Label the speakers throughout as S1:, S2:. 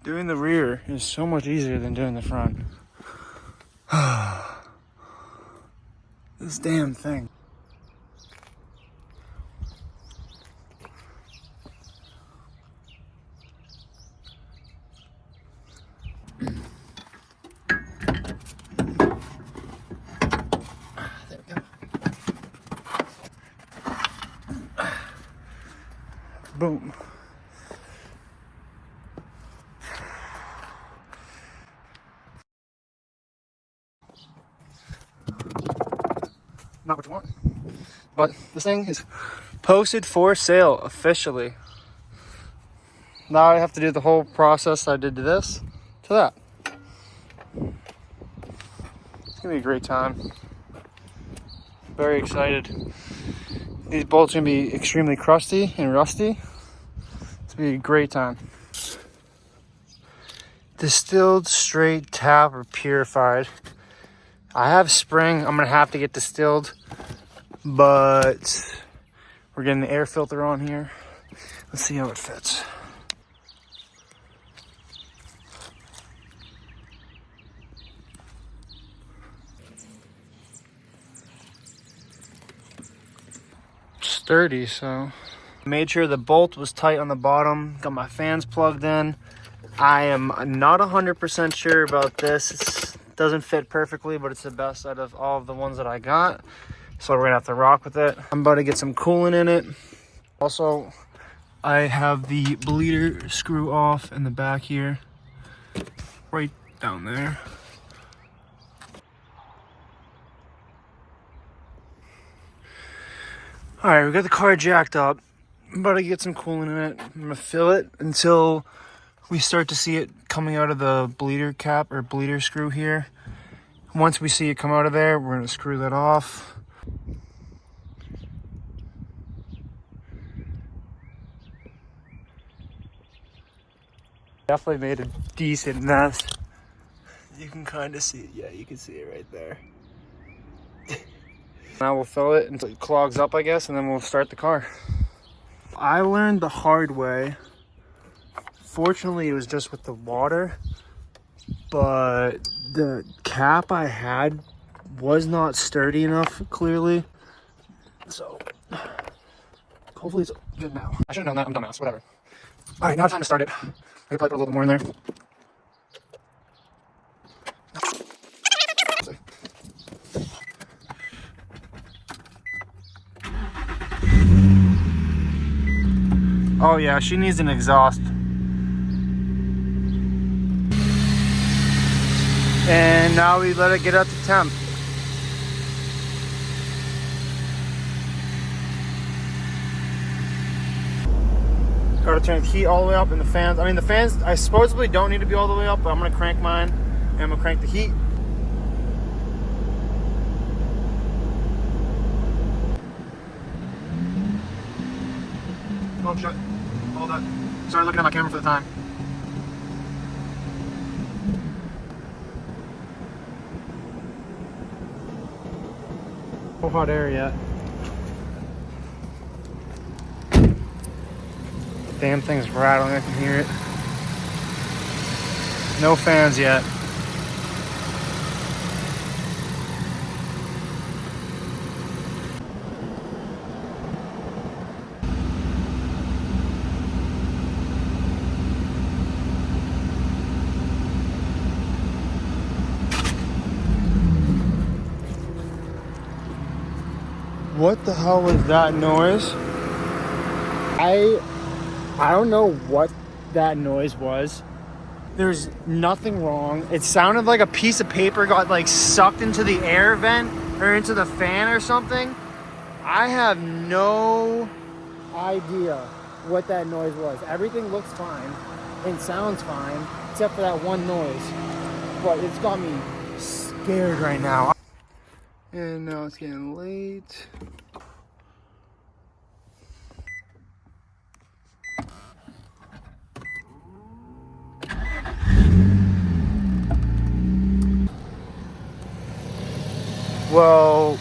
S1: Doing the rear is so much easier than doing the front. This damn thing. There we go. Boom. Not what you want. But this thing is posted for sale officially. Now I have to do the whole process I did to this, to that. It's gonna be a great time. Very excited. These bolts are gonna be extremely crusty and rusty. It's gonna be a great time. Distilled, straight, tap, or purified. I have spring. I'm gonna have to get distilled, but we're getting the air filter on here. Let's see how it fits. Sturdy, so. Made sure the bolt was tight on the bottom. Got my fans plugged in. I am not 100% sure about this. It doesn't fit perfectly, but it's the best out of all of the ones that I got. So we're gonna have to rock with it. I'm about to get some coolant in it. Also, I have the bleeder screw off in the back here. Right down there. All right, we got the car jacked up. I'm about to get some coolant in it. I'm gonna fill it until we start to see it coming out of the bleeder cap or bleeder screw here. Once we see it come out of there, we're gonna screw that off. Definitely made a decent mess. You can kind of see it. Yeah, you can see it right there. Now we'll fill it until it clogs up, I guess, and then we'll start the car. I learned the hard way. Fortunately, it was just with the water, but the cap I had was not sturdy enough, clearly. So, hopefully it's good now. I should have known that. I'm dumbass. Whatever. All right, now it's time to start it. I could probably put a little bit more in there. Oh yeah, she needs an exhaust. And now we let it get up to temp. Gotta turn the heat all the way up and the fans. I mean, the fans, I supposedly don't need to be all the way up, but I'm gonna crank mine and I'm gonna crank the heat. Oh, shut. Hold up. Sorry, looking at my camera for the time. No hot air yet. Damn thing's rattling, I can hear it. No fans yet. What the hell was that noise? I don't know what that noise was. There's nothing wrong. It sounded like a piece of paper got like sucked into the air vent or into the fan or something. I have no idea what that noise was. Everything looks fine and sounds fine except for that one noise. But it's got me scared right now. And now it's getting late. Well,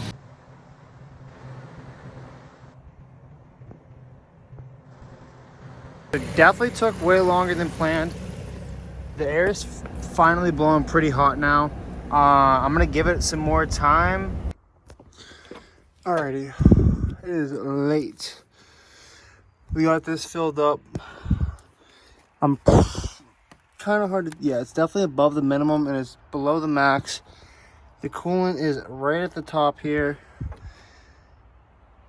S1: it definitely took way longer than planned. The air is finally blowing pretty hot now. I'm gonna give it some more time. Alrighty, it is late. We got this filled up. I'm kind of hard to, yeah, it's definitely above the minimum and it's below the max. The coolant is right at the top here.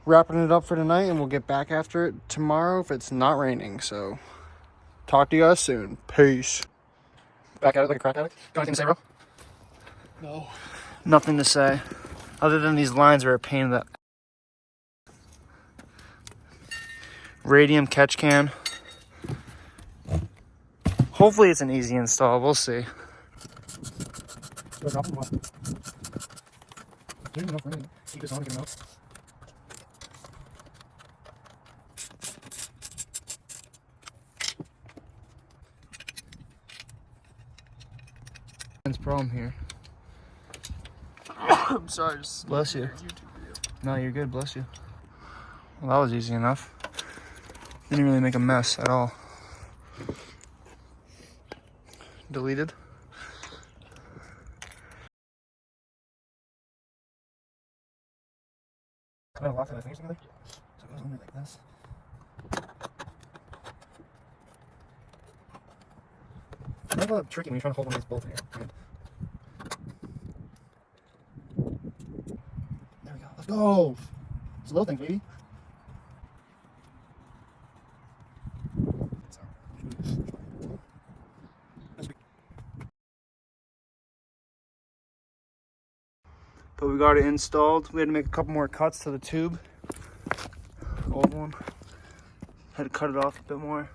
S1: Wrapping it up for tonight, and we'll get back after it tomorrow if it's not raining. So, talk to you guys soon. Peace. Back at it like a crack addict. Got anything to say, bro?
S2: No.
S1: Nothing to say. Other than these lines are a pain in the... Radium catch can. Hopefully it's an easy install. We'll see. Problem here.
S2: I'm sorry. Just
S1: Bless you.
S2: YouTube video.
S1: No, you're good. Bless you. Well, that was easy enough. Didn't really make a mess at all. Deleted. Can I lock my fingers together? So it goes under like this. It's a little tricky when you're trying to hold one of these bolts in here. There we go. Let's go. It's a little thing, baby. But we got it installed. We had to make a couple more cuts to the tube. Old one. Had to cut it off a bit more.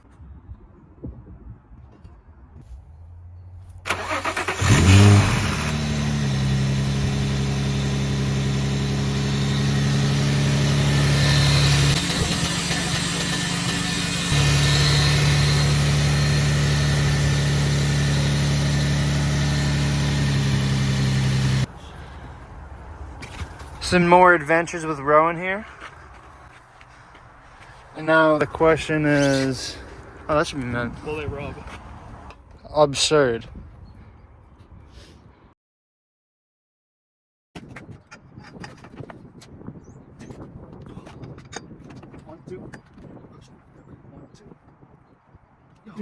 S1: Some more adventures with Rowan here. And now the question is, oh, that should be meant.
S2: Will they rub?
S1: Absurd.
S2: One, two. One, two. Yo,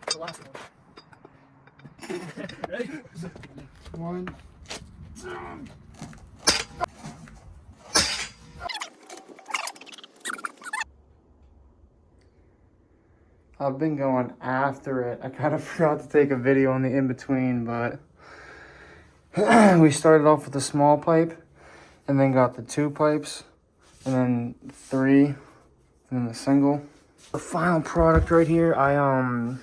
S2: the last one. Ready? One, two.
S1: I've been going after it. I kind of forgot to take a video on the in-between, but we started off with a small pipe and then got the 2 pipes and then 3 and then the single. The final product right here, I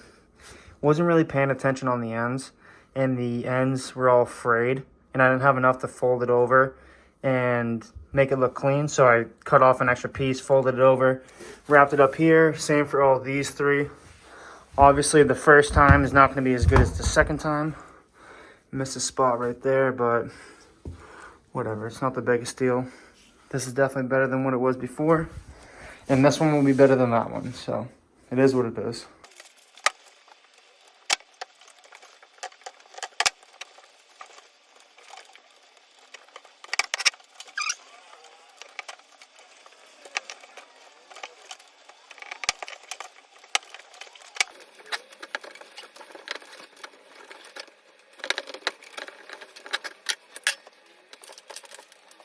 S1: wasn't really paying attention on the ends, and the ends were all frayed and I didn't have enough to fold it over and make it look clean, so I cut off an extra piece, folded it over, wrapped it up here. Same for all these 3. Obviously the first time is not going to be as good as the second time. Missed a spot right there, but whatever, it's not the biggest deal. This is definitely better than what it was before, and this one will be better than that one, so it is what it is.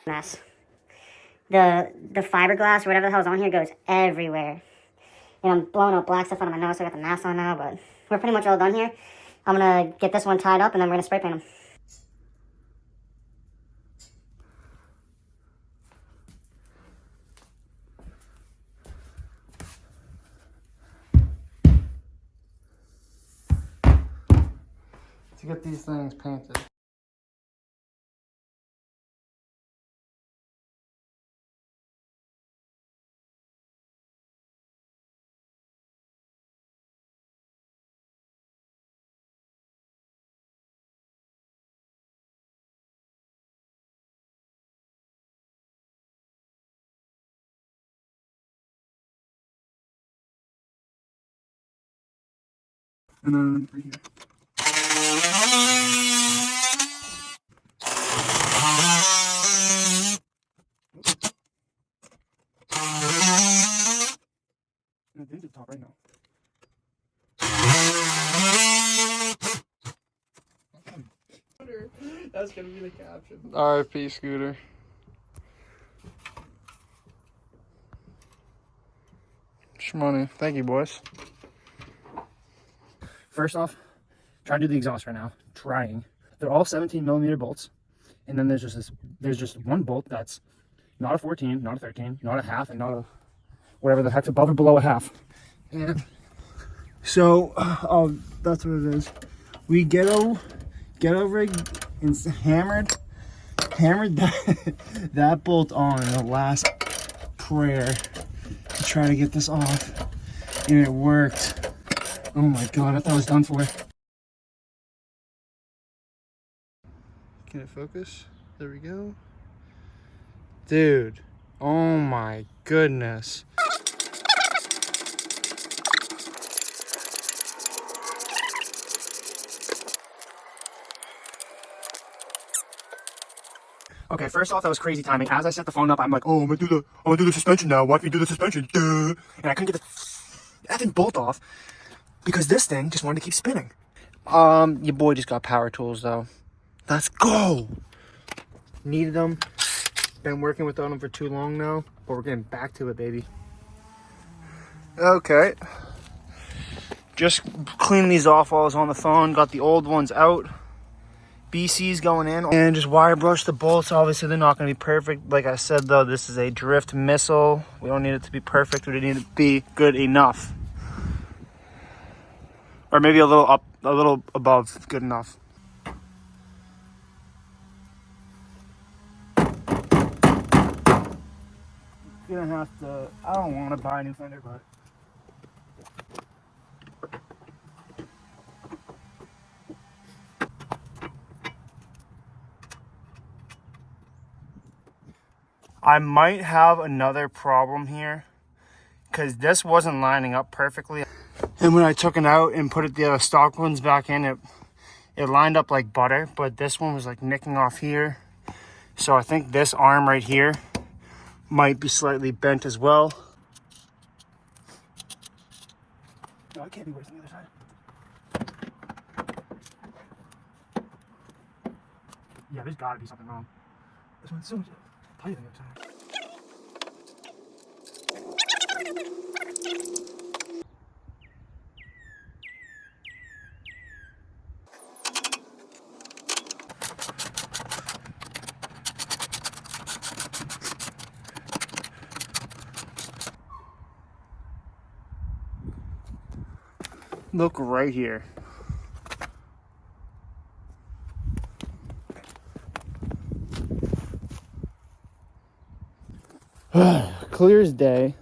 S3: Mess. The fiberglass or whatever the hell's on here goes everywhere. And I'm blowing up black stuff out of my nose, so I got the mask on now, but we're pretty much all done here. I'm gonna get this one tied up and then we're gonna spray paint them.
S1: To get these things painted.
S2: And then right here. right now.
S4: That's gonna be the caption.
S2: RIP Scooter. Shmoney. Thank you, boys.
S1: First off, trying to do the exhaust right now. Trying. They're all 17mm bolts, and then there's just one bolt that's not a 14, not a 13, not a half, and not a whatever the heck's above or below a half. And so, oh, that's what it is. We ghetto rig and hammered that bolt on the last prayer to try to get this off, and it worked. Oh my god, I thought it was done for.
S2: Can it focus? There we go. Dude, oh my goodness.
S1: Okay, first off, that was crazy timing. As I set the phone up, I'm like, oh, I'm gonna do the suspension now. Why can't you do the suspension? Duh. And I couldn't get the effing bolt off because this thing just wanted to keep spinning. Your boy just got power tools though. Let's go. Needed them. Been working without them for too long now, but we're getting back to it, baby.
S2: Okay.
S1: Just cleaned these off while I was on the phone. Got the old ones out. BC's going in, and just wire brush the bolts. Obviously they're not going to be perfect. Like I said though, this is a drift missile. We don't need it to be perfect. We need it to be good enough, or maybe a little up, a little above good enough. Gonna have to, I don't want to buy a new fender, but I might have another problem here because this wasn't lining up perfectly. And when I took it out and put the stock ones back in, it lined up like butter, but this one was like nicking off here. So I think this arm right here might be slightly bent as well. No, I can't be wasting the other side. Yeah, there's gotta be something wrong. This one's so tight on the other side. Look right here. Clear as day.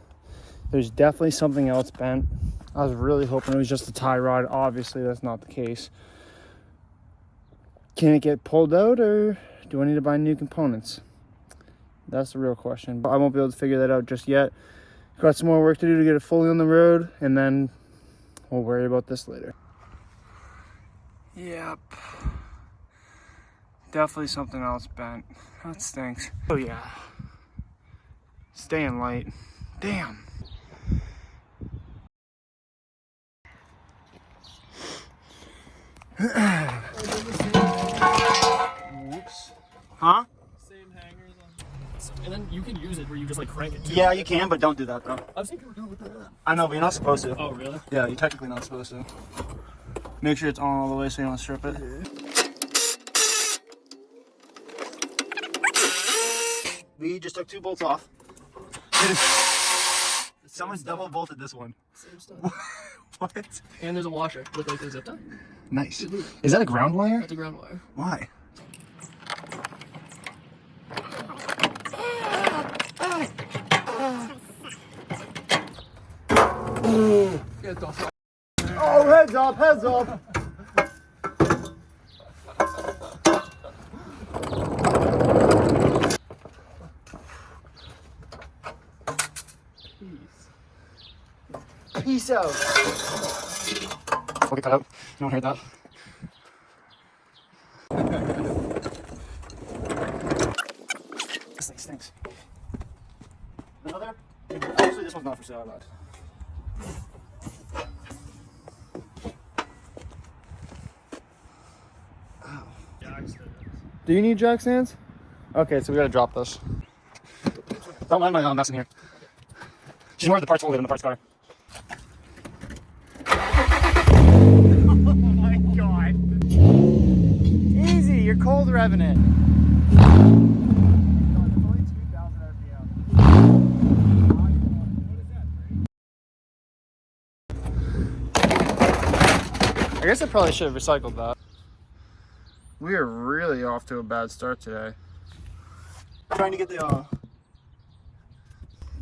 S1: There's definitely something else bent. I was really hoping it was just a tie rod. Obviously, that's not the case. Can it get pulled out, or do I need to buy new components? That's the real question. But I won't be able to figure that out just yet. Got some more work to do to get it fully on the road, and then we'll worry about this later. Yep. Definitely something else bent. That stinks. Oh yeah. Staying light. Damn. Whoops. Huh?
S4: Same hangers on. And then you can use it where you just like crank it too.
S1: Yeah, you can, but don't do that though.
S4: I've seen people do it with that.
S1: I know, but you're not supposed to.
S4: Oh, really?
S1: Yeah, you're technically not supposed to. Make sure it's on all the way so you don't strip it. We just took 2 bolts off. Someone's double bolted this one.
S4: Same stuff.
S1: What?
S4: And there's a washer with like a zip tie.
S1: Nice. Is that a ground wire?
S4: That's a ground wire.
S1: Why?
S4: Get the fuck.
S1: Oh, heads up, heads up. Peace out. We'll get that out. You don't hear that. This thing stinks. Another? Actually, this one's not for sale, lad.
S2: Do you need jack stands? Okay, so we gotta drop this.
S4: Don't mind my mess in here. She's more of the parts holder than the parts car.
S1: Oh my god. Easy, you're cold revving it.
S2: I guess I probably should have recycled that. We are really off to a bad start today.
S4: Trying to get the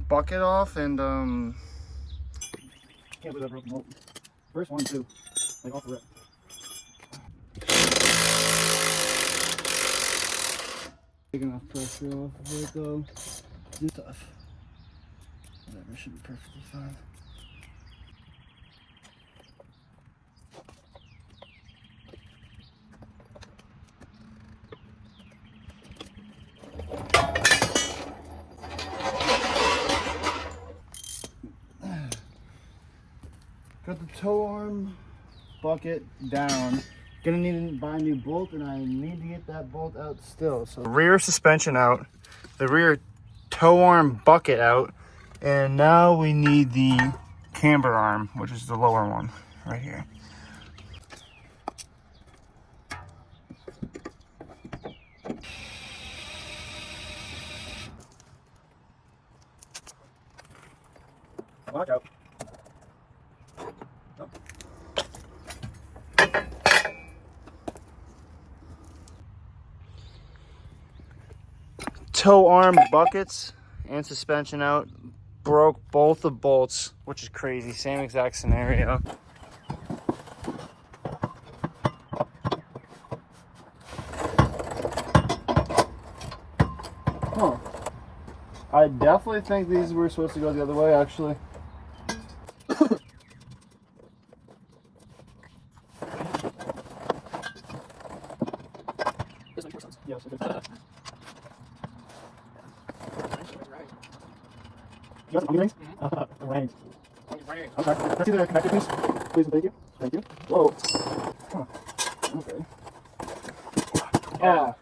S2: Bucket off and
S4: can't believe I broke the bolt. First one too. Like off the rip.
S2: taking enough pressure off of it though. It's tough. Whatever, should be perfectly fine. Got the tow arm bucket down. Gonna need to buy a new bolt, and I need to get that bolt out still. So rear suspension out, the rear tow arm bucket out, and now we need the camber arm, which is the lower one right here.
S4: Watch out.
S2: Tow arm buckets and suspension out. Broke both the bolts, which is crazy. Same exact scenario. Huh. I definitely think these were supposed to go the other way, actually.
S4: This makes more sense. Yeah, so good.
S1: You got the onion rings? Rings. Okay. Can I see the connector, please? Please and thank you. Thank you. Whoa. Huh. Okay.
S2: Yeah.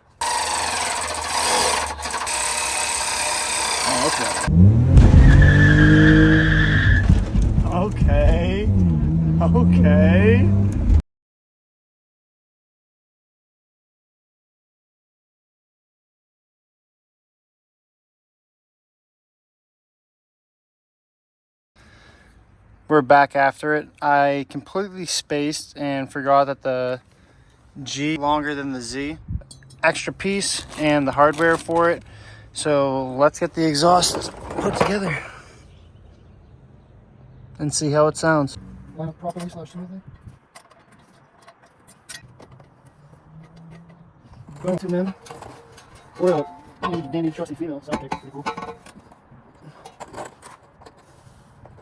S1: Oh, okay. Okay.
S2: We're back after it. I completely spaced and forgot that the G longer than the Z. Extra piece and the hardware for it. So let's get the exhaust put together and see how it sounds.
S4: Line up properly / smoothly.
S1: Going to men.
S4: Or dandy trusty female. Sounds like pretty cool.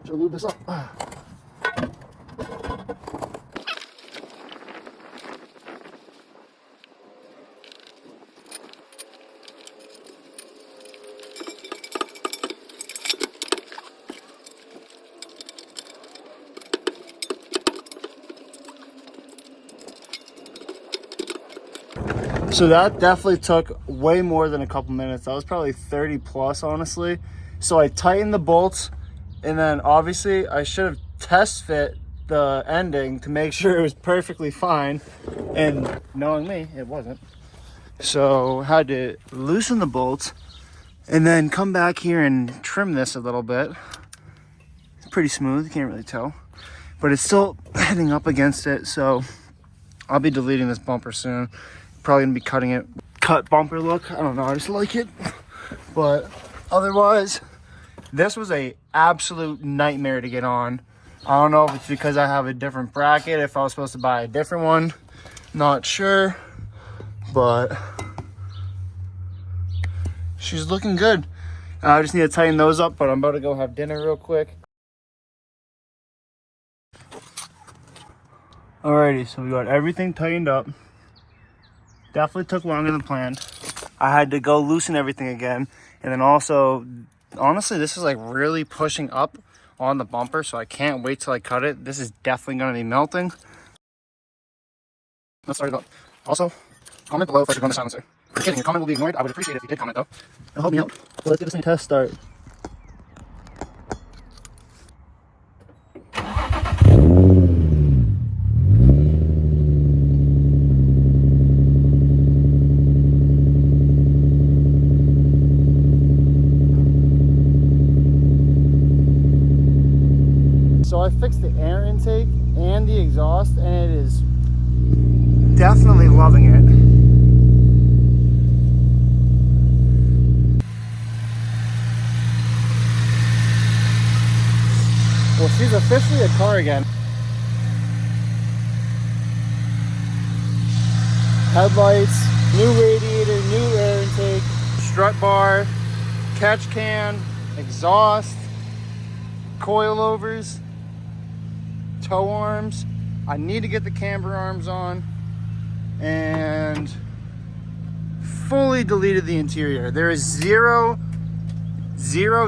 S4: Should lube this up.
S2: So that definitely took way more than a couple minutes. That was probably 30 plus, honestly. So I tightened the bolts, and then obviously I should have test fit the ending to make sure it was perfectly fine. And knowing me, it wasn't. So I had to loosen the bolts and then come back here and trim this a little bit. It's pretty smooth, you can't really tell. But it's still heading up against it, so I'll be deleting this bumper soon. Probably gonna be cutting it. Cut bumper look, I don't know, I just like it. But otherwise, this was a absolute nightmare to get on. I don't know if it's because I have a different bracket, if I was supposed to buy a different one. Not sure, but she's looking good. I just need to tighten those up, but I'm about to go have dinner real quick. Alrighty, so we got everything tightened up. Definitely took longer than planned. I had to go loosen everything again. And then also, honestly, this is like really pushing up on the bumper, so I can't wait till I cut it. This is definitely gonna be melting.
S4: Let's start it up. Also, comment below if I should run the silencer. I'm kidding, your comment will be ignored. I would appreciate it if you did comment though. It'll help me out.
S2: So let's get this test start. So I fixed the air intake and the exhaust, and it is definitely loving it. Well, she's officially a car again. Headlights, new radiator, new air intake, strut bar, catch can, exhaust, coilovers, tow arms. I need to get the camber arms on, and fully deleted the interior. There is zero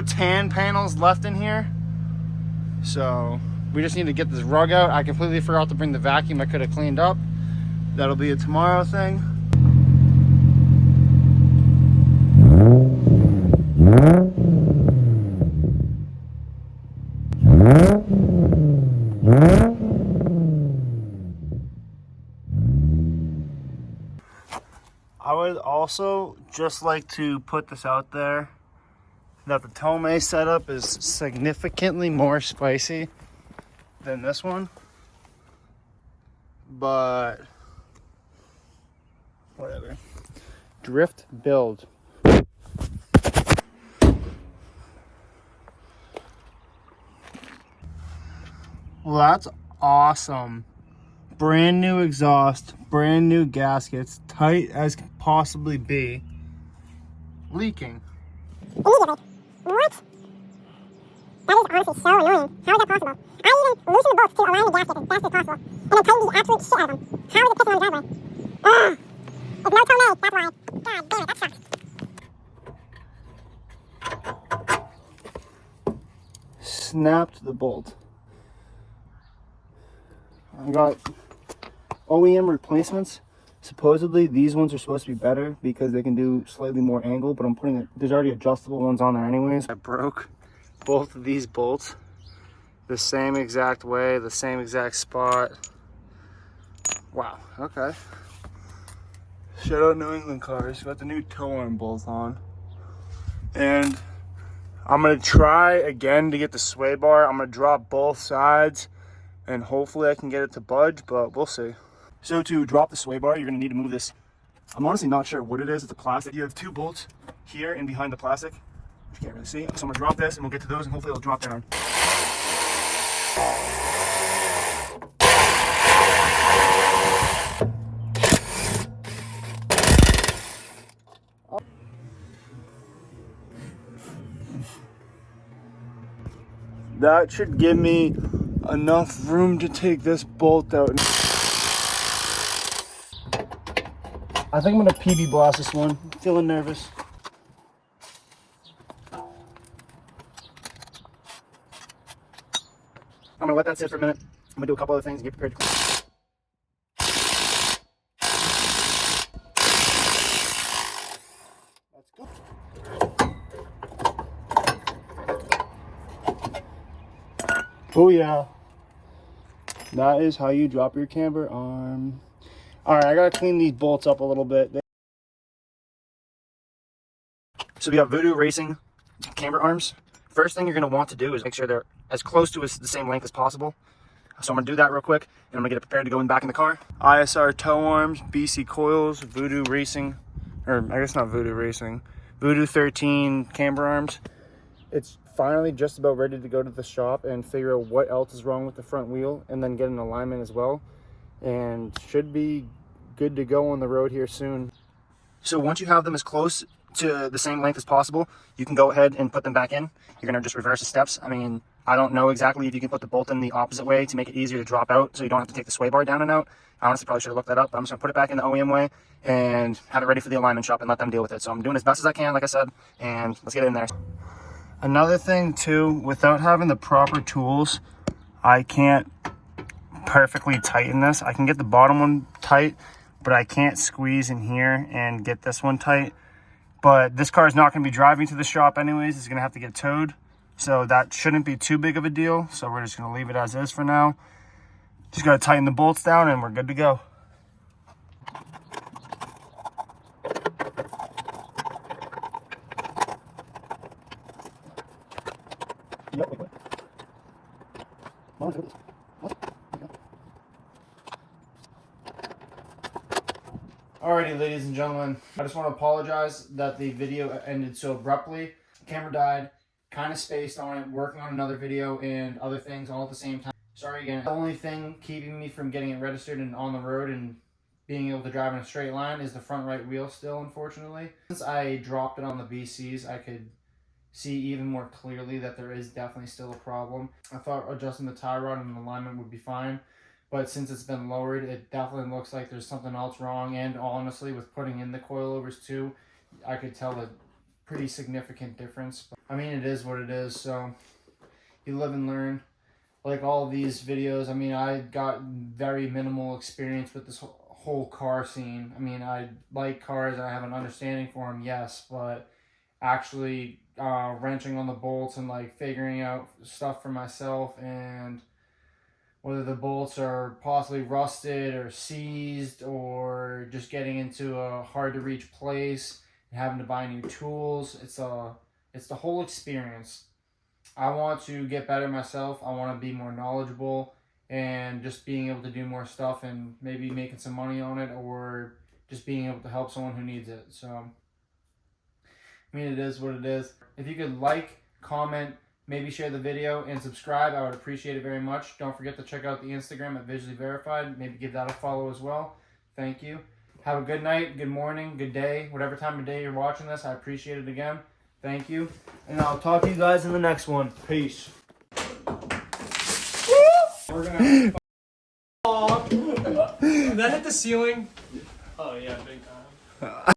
S2: tan panels left in here. So we just need to get this rug out. I completely forgot to bring the vacuum. I could have cleaned up. That'll be a tomorrow thing. I would also just like to put this out there that the Tomei setup is significantly more spicy than this one, but whatever. Drift build. Well, that's awesome. Brand new exhaust, brand new gaskets, tight as can possibly be. Leaking.
S3: Immediately. What? That is honestly so annoying. How is that possible? I even loosened the bolts to align the gasket as best as possible, and then tightened the absolute shit out of them. How is it pissing on the driveway? Ugh! It's no Tomei, that's why. God damn it, that sucks.
S2: Snapped the bolt. I got OEM replacements. Supposedly these ones are supposed to be better because they can do slightly more angle, but I'm putting it, there's already adjustable ones on there anyways. I broke both of these bolts the same exact way, the same exact spot. Wow, okay. Shout out New England cars. Got the new tow arm bolts on. And I'm gonna try again to get the sway bar. I'm gonna drop both sides and hopefully I can get it to budge, but we'll see. So to drop the sway bar, you're gonna need to move this. I'm honestly not sure what it is. It's a plastic. You have two bolts here and behind the plastic, which you can't really see. So I'm gonna drop this and we'll get to those and hopefully it'll drop down. That should give me enough room to take this bolt out. I think I'm gonna PB blast this one. I'm feeling nervous. I'm gonna let that sit for a minute. I'm gonna do a couple other things and get prepared to clean. That's good. Oh yeah. That is how you drop your camber arm. All right, I gotta clean these bolts up a little bit. So we have Voodoo Racing camber arms. First thing you're gonna want to do is make sure they're as close to the same length as possible. So I'm gonna do that real quick, and I'm gonna get it prepared to go in back in the car. ISR tow arms, BC coils, Voodoo Racing, or I guess not Voodoo Racing, Voodoo 13 camber arms. It's finally just about ready to go to the shop and figure out what else is wrong with the front wheel and then get an alignment as well. And should be good to go on the road here soon. So once you have them as close to the same length as possible, you can go ahead and put them back in. You're gonna just reverse the steps. I mean, I don't know exactly if you can put the bolt in the opposite way to make it easier to drop out so you don't have to take the sway bar down and out. I honestly probably should have looked that up, but I'm just gonna put it back in the OEM way and have it ready for the alignment shop and let them deal with it. So I'm doing as best as I can, like I said, and let's get it in there. Another thing too, without having the proper tools, I can't perfectly tighten this. I can get the bottom one tight, but I can't squeeze in here and get this one tight. But this car is not going to be driving to the shop anyways. It's going to have to get towed. So that shouldn't be too big of a deal. So we're just going to leave it as is for now. Just got to tighten the bolts down and we're good to go. Alrighty, ladies and gentlemen, I just want to apologize that the video ended so abruptly. Camera died, kind of spaced on it, working on another video and other things all at the same time. Sorry again. The only thing keeping me from getting it registered and on the road and being able to drive in a straight line is the front right wheel still, unfortunately. Since I dropped it on the BCs, I could see even more clearly that there is definitely still a problem. I thought adjusting the tie rod and alignment would be fine. But since it's been lowered, it definitely looks like there's something else wrong. And honestly, with putting in the coilovers too, I could tell a pretty significant difference. But, I mean, it is what it is. So you live and learn. Like all of these videos, I mean, I got very minimal experience with this whole car scene. I mean, I like cars. I have an understanding for them, yes. But actually wrenching on the bolts and like figuring out stuff for myself and whether the bolts are possibly rusted or seized or just getting into a hard to reach place and having to buy new tools. It's the whole experience. I want to get better myself. I want to be more knowledgeable and just being able to do more stuff and maybe making some money on it or just being able to help someone who needs it. So, I mean, it is what it is. If you could like, comment, maybe share the video and subscribe, I would appreciate it very much. Don't forget to check out the Instagram at Visually Verified. Maybe give that a follow as well. Thank you. Have a good night, good morning, good day, whatever time of day you're watching this. I appreciate it again. Thank you. And I'll talk to you guys in the next one. Peace.
S1: We're gonna. Did that hit the ceiling? Oh yeah, big time.